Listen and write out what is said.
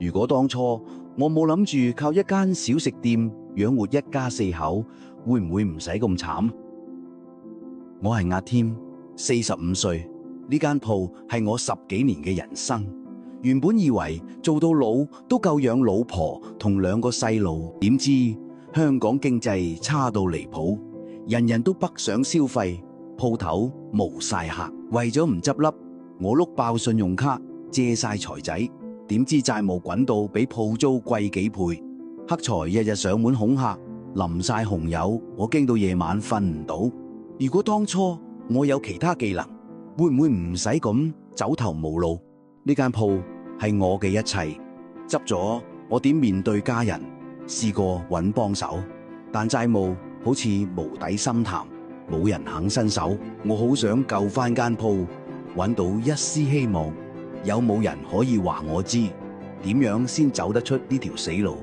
如果當初我冇諗住靠一間小食店養活一家四口，會唔會唔使咁慘？我係阿添，45歲，呢間鋪係我10幾年嘅人生。原本以為做到老都夠養老婆同2個細路，點知香港經濟差到離譜，人人都北上消費，鋪頭冇晒客。為咗唔執笠，我碌爆信用卡借晒財仔，點知債務滾到比鋪租貴幾倍。黑財日日上門恐嚇，淋晒紅油，我驚到夜晚瞓唔到。如果當初我有其他技能，會唔會唔使咁走投無路？呢間鋪係我嘅一切，執咗我點面對家人？試過揾幫手，但債務好似無底深潭，冇人肯伸手。我好想救翻間鋪，揾到一絲希望。有冇人可以話我知點樣先走得出呢條死路？